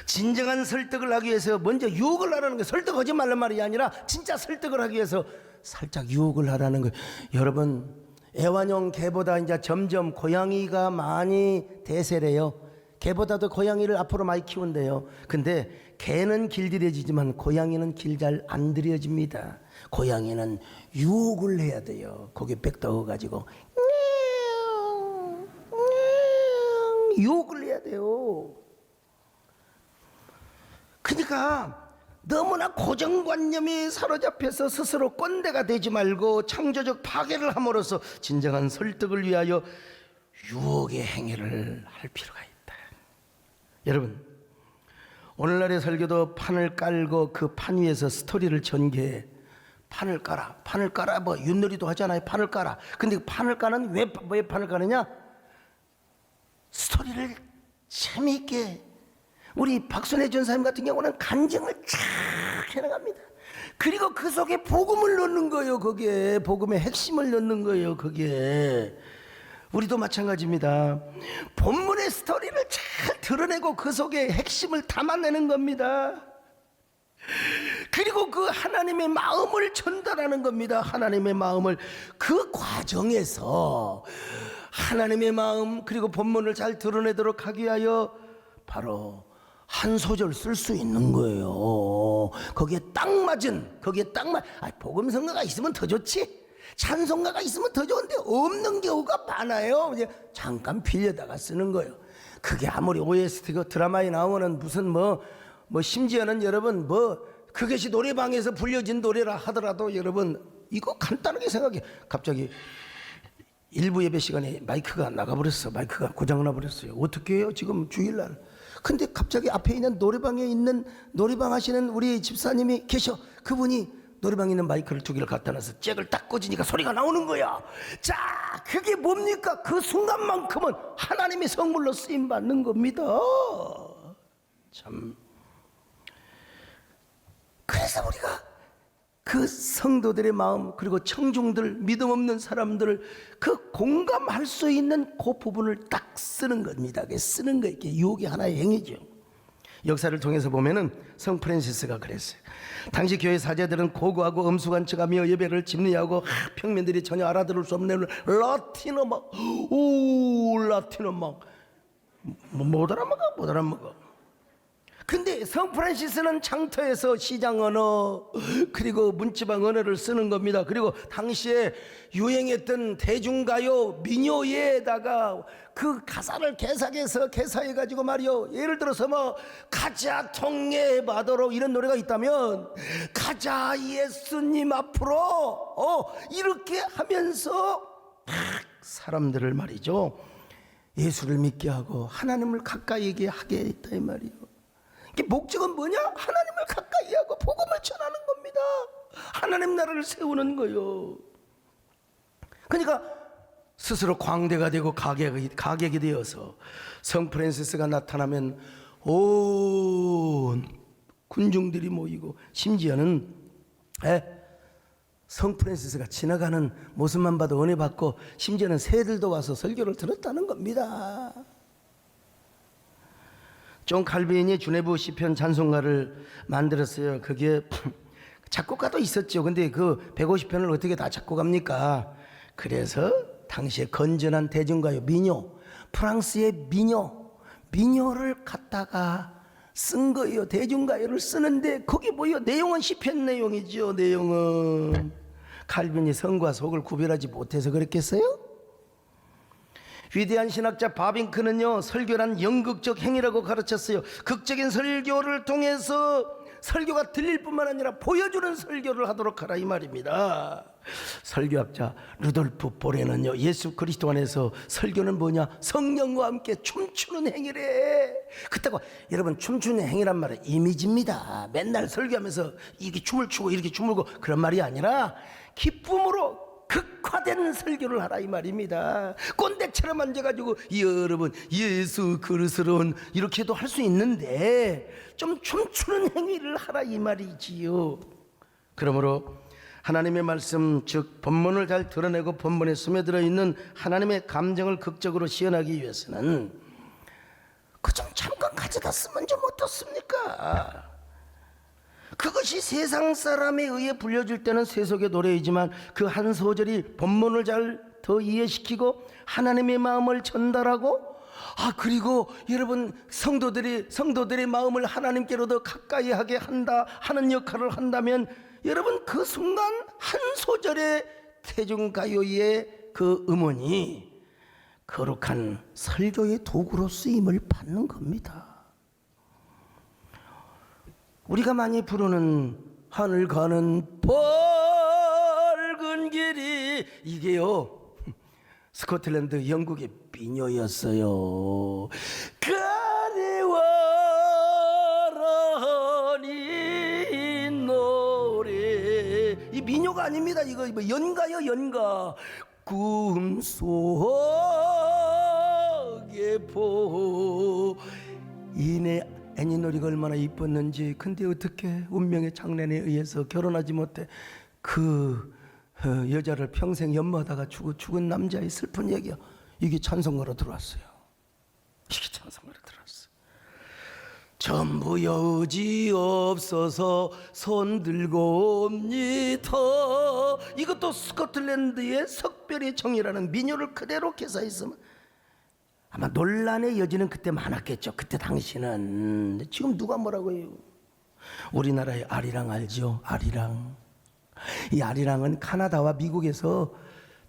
Speaker 1: 진정한 설득을 하기 위해서 먼저 유혹을 하라는 거예요. 설득하지 말란 말이 아니라 진짜 설득을 하기 위해서 살짝 유혹을 하라는 거예요. 여러분, 애완용 개보다 이제 점점 고양이가 많이 대세래요. 개보다도 고양이를 앞으로 많이 키운대요. 근데 개는 길들여지지만 고양이는 길 잘 안 들여집니다. 고양이는 유혹을 해야 돼요. 고개 빽 떠가지고 유혹을 해야 돼요. 그러니까 너무나 고정관념이 사로잡혀서 스스로 꼰대가 되지 말고 창조적 파괴를 함으로써 진정한 설득을 위하여 유혹의 행위를 할 필요가 있다. 여러분, 오늘날의 설교도 판을 깔고 그 판 위에서 스토리를 전개해. 판을 깔아 뭐 윷놀이도 하잖아요. 판을 깔아. 근데 판을 까는 왜 판을 까느냐? 스토리를 재미있게. 우리 박순애 전사님 같은 경우는 간증을 쫙 해나갑니다. 그리고 그 속에 복음을 넣는 거예요. 거기에 복음의 핵심을 넣는 거예요. 거기에 우리도 마찬가지입니다. 본문의 스토리를 잘 드러내고 그 속에 핵심을 담아내는 겁니다. 그리고 그 하나님의 마음을 전달하는 겁니다. 하나님의 마음을. 그 과정에서 하나님의 마음 그리고 본문을 잘 드러내도록 하기 위하여 바로 한 소절 쓸 수 있는 거예요. 거기에 딱 맞은 복음성가가 있으면 더 좋지, 찬송가가 있으면 더 좋은데 없는 경우가 많아요. 이제 잠깐 빌려다가 쓰는 거예요. 그게 아무리 OST 드라마에 나오는 무슨 뭐 심지어는 여러분 그것이 노래방에서 불려진 노래라 하더라도 여러분 이거 간단하게 생각해. 갑자기 일부 예배 시간에 마이크가 나가버렸어. 마이크가 고장나버렸어요. 어떻게 해요 지금 주일날? 근데 갑자기 앞에 있는 노래방에 있는 노래방 하시는 우리 집사님이 계셔. 그분이 노래방에 있는 마이크를 2개를 갖다 놔서 잭을 딱 꽂으니까 소리가 나오는 거야. 자, 그게 뭡니까? 그 순간만큼은 하나님의 선물로 쓰임 받는 겁니다. 참. 그래서 우리가 그 성도들의 마음 그리고 청중들, 믿음 없는 사람들을 그 공감할 수 있는 그 부분을 딱 쓰는 겁니다. 쓰는 거 이렇게 유혹이 하나의 행위죠. 역사를 통해서 보면은 성 프란시스가 그랬어요. 당시 교회 사제들은 고고하고 엄숙한 척하며 예배를 집리하고 평민들이 전혀 알아들을 수 없는 라틴어 막 못 알아먹어. 근데 성 프란시스는 장터에서 시장 언어 그리고 문지방 언어를 쓰는 겁니다. 그리고 당시에 유행했던 대중가요 민요에다가 그 가사를 개사해가지고 말이요. 예를 들어서 가자 통해 바다로 이런 노래가 있다면 가자 예수님 앞으로 이렇게 하면서 사람들을 말이죠. 예수를 믿게 하고 하나님을 가까이 하게 했다 이 말이요. 목적은 뭐냐? 하나님을 가까이 하고 복음을 전하는 겁니다. 하나님 나라를 세우는 거요. 그러니까 스스로 광대가 되고 가객이 되어서 성 프란시스가 나타나면 온 군중들이 모이고 심지어는 성 프란시스가 지나가는 모습만 봐도 은혜 받고 심지어는 새들도 와서 설교를 들었다는 겁니다. 존 칼빈이 주네브 시편 찬송가를 만들었어요. 그게 작곡가도 있었죠. 근데 그 150편을 어떻게 다 작곡합니까? 그래서 당시에 건전한 대중가요 민요, 프랑스의 민요를 갖다가 쓴 거예요. 대중가요를 쓰는데 거기 뭐예요? 내용은 시편 내용이죠. 내용은 칼빈이 성과 속을 구별하지 못해서 그랬겠어요? 위대한 신학자 바빙크는요, 설교란 연극적 행위라고 가르쳤어요. 극적인 설교를 통해서 설교가 들릴 뿐만 아니라 보여주는 설교를 하도록 하라 이 말입니다. 설교학자 루돌프 보레는요, 예수 그리스도 안에서 설교는 뭐냐? 성령과 함께 춤추는 행위래. 그렇다고 여러분, 춤추는 행위란 말은 이미지입니다. 맨날 설교하면서 이렇게 춤을 추고 이렇게 춤을고 그런 말이 아니라 기쁨으로 극화된 설교를 하라 이 말입니다. 꼰대처럼 앉아가지고 여러분 예수 그리스도는 이렇게도 할 수 있는데 좀 춤추는 행위를 하라 이 말이지요. 그러므로 하나님의 말씀, 즉 본문을 잘 드러내고 본문에 스며들어 있는 하나님의 감정을 극적으로 시연하기 위해서는 그 좀 잠깐 가져다 쓰면 좀 어떻습니까? 그것이 세상 사람에 의해 불려질 때는 세속의 노래이지만 그 한 소절이 본문을 잘 더 이해시키고 하나님의 마음을 전달하고, 그리고 여러분 성도들의 마음을 하나님께로 더 가까이 하게 하는 역할을 한다면 여러분 그 순간 한 소절의 대중가요의 그 음원이 거룩한 설교의 도구로 쓰임을 받는 겁니다. 우리가 많이 부르는 하늘 가는 밝은 길이, 이게요 스코틀랜드 영국의 민요였어요. 가래와라니 노래, 이 민요가 아닙니다. 이거 연가요, 연가. 꿈속에 보이네. 애니놀이가 얼마나 이뻤는지. 근데 어떻게 운명의 장난에 의해서 결혼하지 못해 그 여자를 평생 연마하다가 죽은 남자의 슬픈 얘기야. 이게 찬송가로 들어왔어요. 이게 찬송가로 들어왔어. 전부 여지 없어서 손 들고 옵니다. 이것도 스코틀랜드의 석별의 정이라는 민요를 그대로 개사했으면 아마 논란의 여지는 그때 많았겠죠. 그때 당시는. 지금 누가 뭐라고 해요? 우리나라의 아리랑 알죠? 아리랑. 이 아리랑은 카나다와 미국에서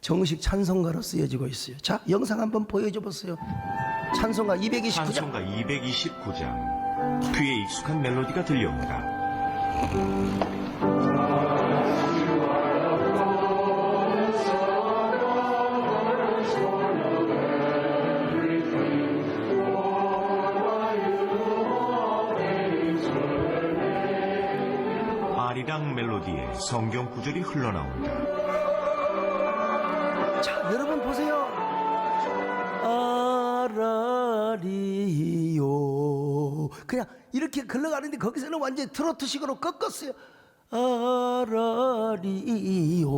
Speaker 1: 정식 찬송가로 쓰여지고 있어요. 자, 영상 한번 보여줘 보세요. 찬송가 229장.
Speaker 3: 찬송가 229장. 귀에 익숙한 멜로디가 들려옵니다. 아리랑 멜로디에 성경 구절이 흘러나온다.
Speaker 1: 자, 여러분 보세요. 아라리요. 그냥 이렇게 흘러가는데 거기서는 완전히 트로트식으로 꺾었어요. 아라리요.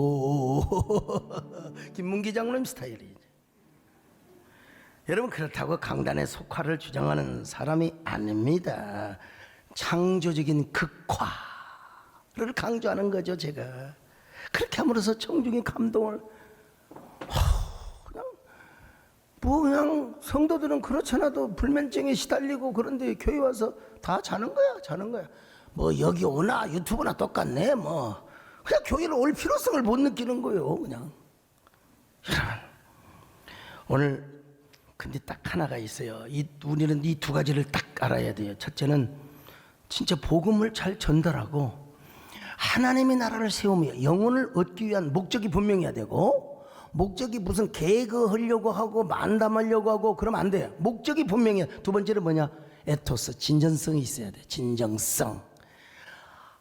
Speaker 1: 김문기 장로님 스타일이죠. 여러분, 그렇다고 강단의 속화를 주장하는 사람이 아닙니다. 창조적인 극화를 강조하는 거죠. 제가 그렇게 함으로써 청중의 감동을, 그냥 성도들은 그렇잖아도 불면증에 시달리고 그런데 교회 와서 다 자는 거야. 뭐 여기 오나 유튜브나 똑같네. 뭐 그냥 교회를 올 필요성을 못 느끼는 거예요. 그냥. 여러분, 오늘 근데 딱 하나가 있어요. 우리는 이 두 가지를 딱 알아야 돼요. 첫째는 진짜 복음을 잘 전달하고 하나님의 나라를 세우며 영혼을 얻기 위한 목적이 분명해야 되고, 목적이 무슨 개그하려고 하고 만담하려고 하고 그러면 안 돼요. 목적이 분명해요. 두 번째는 뭐냐? 에토스, 진정성이 있어야 돼. 진정성.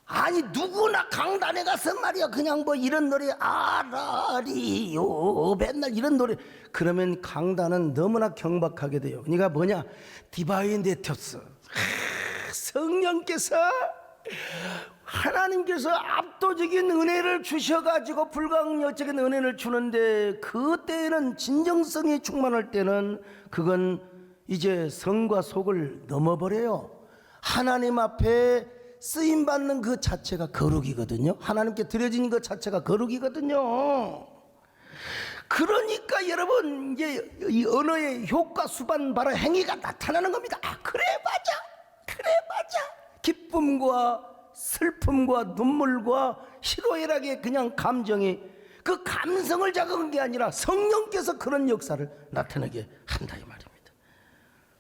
Speaker 1: 아니 누구나 강단에 가서 말이야 그냥 뭐 이런 노래 아라리요 맨날 이런 노래 그러면 강단은 너무나 경박하게 돼요. 그러니까 뭐냐? 디바인 에토스, 성령께서 하나님께서 압도적인 은혜를 주셔가지고 불가항력적인 은혜를 주는데, 그때에는 진정성이 충만할 때는 그건 이제 성과 속을 넘어버려요. 하나님 앞에 쓰임받는 그 자체가 거룩이거든요. 하나님께 드려진 것 자체가 거룩이거든요. 그러니까 여러분, 이제 이 언어의 효과 수반 바로 행위가 나타나는 겁니다. 아, 그래 맞아. 기쁨과 슬픔과 눈물과 희로애락의 그냥 감정이, 그 감성을 자극한 게 아니라 성령께서 그런 역사를 나타내게 한다 이 말입니다.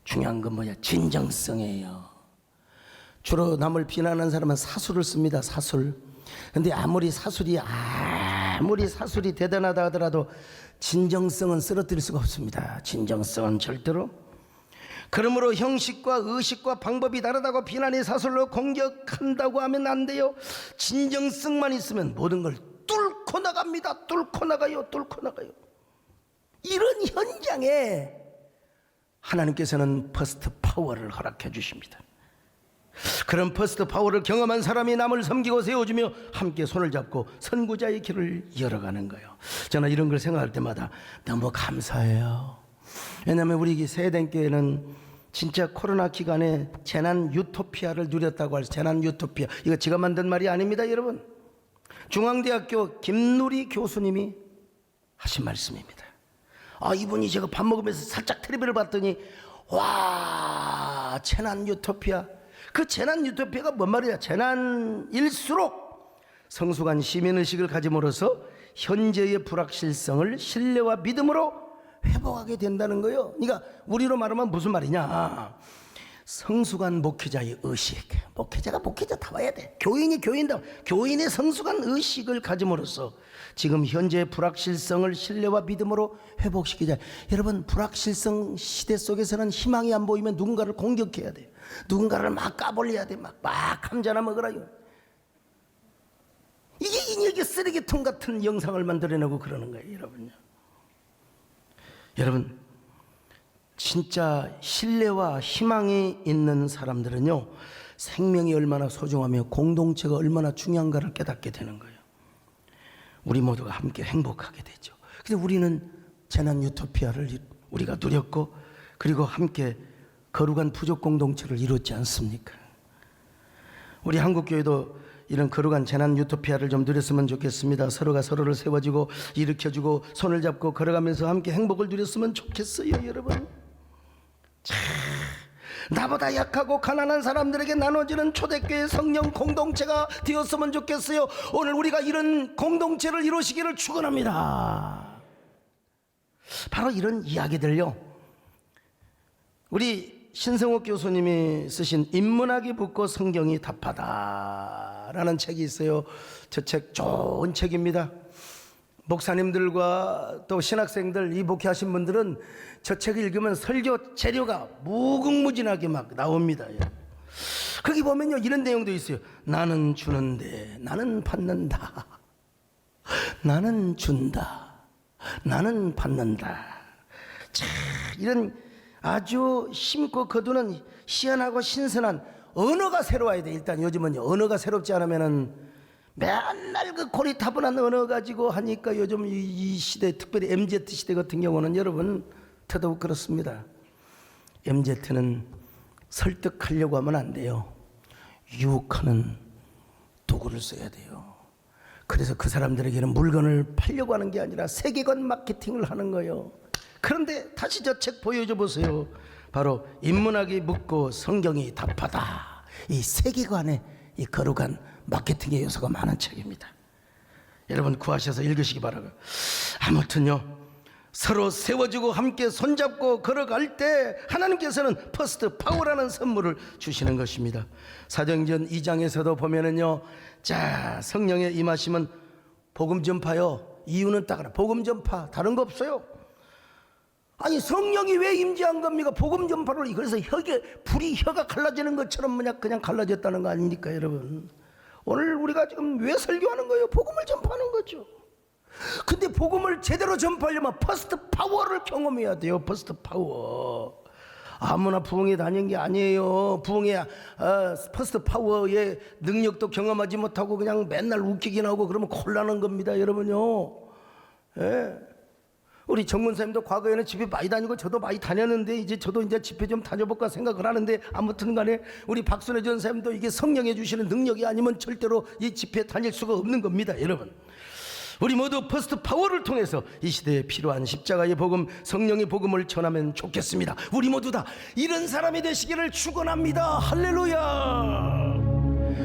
Speaker 1: 중요한 건 뭐냐? 진정성이에요. 주로 남을 비난하는 사람은 사술을 씁니다. 사술. 근데 아무리 사술이 대단하다 하더라도 진정성은 쓰러뜨릴 수가 없습니다. 진정성은 절대로. 그러므로 형식과 의식과 방법이 다르다고 비난의 사술로 공격한다고 하면 안 돼요. 진정성만 있으면 모든 걸 뚫고 나갑니다. 뚫고 나가요. 이런 현장에 하나님께서는 퍼스트 파워를 허락해 주십니다. 그런 퍼스트 파워를 경험한 사람이 남을 섬기고 세워주며 함께 손을 잡고 선구자의 길을 열어가는 거예요. 저는 이런 걸 생각할 때마다 너무 감사해요. 왜냐하면 우리 세대교회는 진짜 코로나 기간에 재난 유토피아를 누렸다고 할, 재난 유토피아, 이거 제가 만든 말이 아닙니다 여러분. 중앙대학교 김누리 교수님이 하신 말씀입니다. 이분이 제가 밥 먹으면서 살짝 텔레비를 봤더니, 와, 재난 유토피아. 그 재난 유토피아가 뭔 말이야? 재난일수록 성숙한 시민의식을 가짐으로써 현재의 불확실성을 신뢰와 믿음으로 회복하게 된다는 거예요. 그러니까 우리로 말하면 무슨 말이냐? 성숙한 목회자의 의식. 목회자가 목회자다워야 돼. 교인이 교인다. 교인의 성숙한 의식을 가짐으로써 지금 현재의 불확실성을 신뢰와 믿음으로 회복시키자. 여러분, 불확실성 시대 속에서는 희망이 안 보이면 누군가를 공격해야 돼요. 누군가를 막 까불려야 돼. 막 감자나 먹으라요. 이게 인혁의 쓰레기통 같은 영상을 만들어내고 그러는 거예요 여러분요. 여러분, 진짜 신뢰와 희망이 있는 사람들은요, 생명이 얼마나 소중하며 공동체가 얼마나 중요한가를 깨닫게 되는 거예요. 우리 모두가 함께 행복하게 되죠. 근데 우리는 재난 유토피아를 우리가 누렸고, 그리고 함께 거룩한 부족 공동체를 이뤘지 않습니까? 우리 한국교회도 이런 거룩한 재난 유토피아를 좀 누렸으면 좋겠습니다. 서로가 서로를 세워주고 일으켜주고 손을 잡고 걸어가면서 함께 행복을 누렸으면 좋겠어요 여러분. 나보다 약하고 가난한 사람들에게 나눠지는 초대교회 성령 공동체가 되었으면 좋겠어요. 오늘 우리가 이런 공동체를 이루시기를 축원합니다. 바로 이런 이야기들요, 우리 신성옥 교수님이 쓰신 인문학이 묻고 성경이 답하다 라는 책이 있어요. 저 책 좋은 책입니다. 목사님들과 또 신학생들, 이 목회하신 분들은 저 책을 읽으면 설교 재료가 무궁무진하게 막 나옵니다. 거기 보면요, 이런 내용도 있어요. 나는 주는데 나는 받는다. 나는 준다. 나는 받는다. 참, 이런 아주 심고 거두는 희한하고 신선한 언어가 새로워야 돼. 일단 요즘은요, 언어가 새롭지 않으면은 맨날 그 고리타분한 언어 가지고 하니까 요즘 이 시대, 특별히 MZ 시대 같은 경우는 여러분 더더욱 그렇습니다. MZ는 설득하려고 하면 안 돼요. 유혹하는 도구를 써야 돼요. 그래서 그 사람들에게는 물건을 팔려고 하는 게 아니라 세계관 마케팅을 하는 거예요. 그런데 다시 저 책 보여줘 보세요. 바로 인문학이 묻고 성경이 답하다. 이 세계관에 이 거룩한 마케팅의 요소가 많은 책입니다. 여러분 구하셔서 읽으시기 바라고. 아무튼요, 서로 세워주고 함께 손잡고 걸어갈 때 하나님께서는 퍼스트 파워라는 선물을 주시는 것입니다. 사도행전 2장에서도 보면은요, 자, 성령의 임하심은 복음 전파요. 이유는 딱 하나, 복음 전파. 다른 거 없어요. 아니, 성령이 왜 임재한 겁니까? 복음 전파를. 그래서 불이 혀가 갈라지는 것처럼 그냥 갈라졌다는 거 아닙니까 여러분? 오늘 우리가 지금 왜 설교하는 거예요? 복음을 전파하는 거죠. 근데 복음을 제대로 전파하려면 퍼스트 파워를 경험해야 돼요. 퍼스트 파워. 아무나 부흥회 다닌 게 아니에요. 부흥회 퍼스트 파워의 능력도 경험하지 못하고 그냥 맨날 웃기긴 하고 그러면 곤란한 겁니다, 여러분요. 예. 우리 정문사님도 과거에는 집회 많이 다니고 저도 많이 다녔는데 이제 저도 이제 집회 좀 다녀볼까 생각을 하는데, 아무튼 간에 우리 박순애 전사님도 이게 성령이 주시는 능력이 아니면 절대로 이 집회 다닐 수가 없는 겁니다, 여러분. 우리 모두 퍼스트 파워를 통해서 이 시대에 필요한 십자가의 복음, 성령의 복음을 전하면 좋겠습니다. 우리 모두 다 이런 사람이 되시기를 축원합니다. 할렐루야.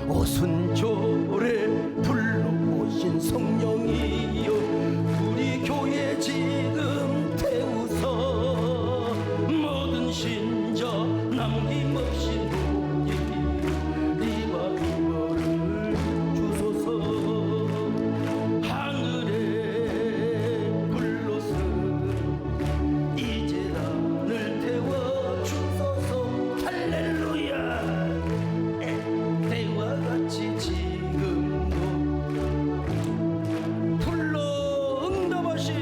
Speaker 1: 오순절에 불러오신 성령이여 우리 교회 지금 태우서 모든 신자 남김없이 모이 리바이벌을 주소서. 하늘에 불러서 이제 나를 태워 주소서. 할렐루야. 때와 같이 지금도 불러 응답하신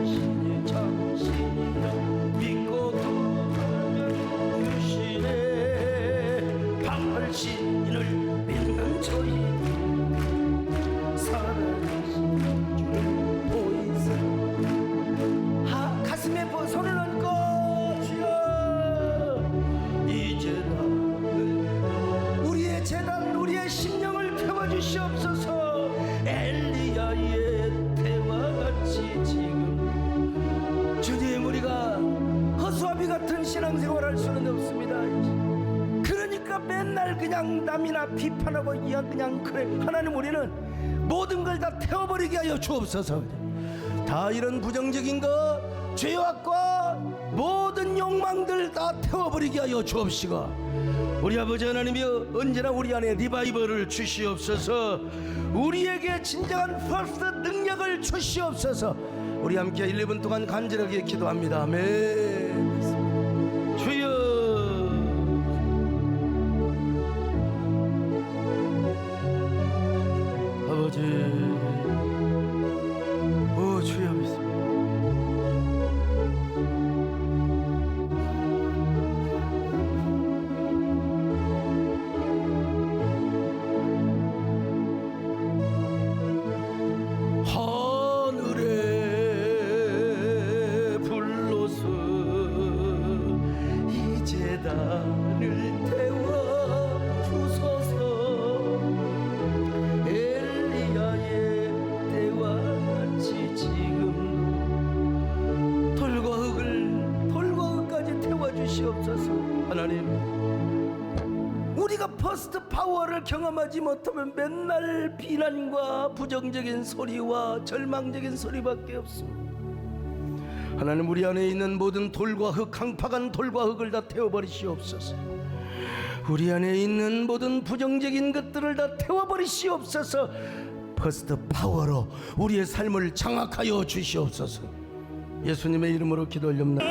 Speaker 1: 신의 장신이라 믿고 도하면 유신의 방할 신을 믿는 저희 살아계신 주를 보이사. 가슴에 손을 얹고 주여 이제 나를 우리의 재단 우리의 심령을 태워주시옵소서. 엘리야의 태와 같이 지금 주님 우리가 허수아비 같은 신앙생활할 수는 없습니다. 그러니까 맨날 그냥 남이나 비판하고 그냥 그래. 하나님 우리는 모든 걸 다 태워버리게 하여 주옵소서. 다 이런 부정적인 것 죄악과 모든 욕망들 다 태워버리게 하여 주옵시고, 우리 아버지 하나님이 언제나 우리 안에 리바이벌을 주시옵소서. 우리에게 진정한 퍼스트 능력을 주시옵소서. 우리 함께 1, 2분 동안 간절하게 기도합니다. 아멘. 주여 아버지, 오 주여 믿습니다. 하늘에 불러서 이제 나를 태워 주소서. 엘리야의 때와 같이 지금 돌과 흙까지 태워주시옵소서. 하나님 우리가 퍼스트 파워를 경험하지 못하면 맨날 비난과 부정적인 소리와 절망적인 소리밖에 없습니다. 하나님 우리 안에 있는 모든 돌과 흙, 강팍한 돌과 흙을 다 태워버리시옵소서. 우리 안에 있는 모든 부정적인 것들을 다 태워버리시옵소서. 퍼스트 파워로 우리의 삶을 장악하여 주시옵소서. 예수님의 이름으로 기도 올립니다.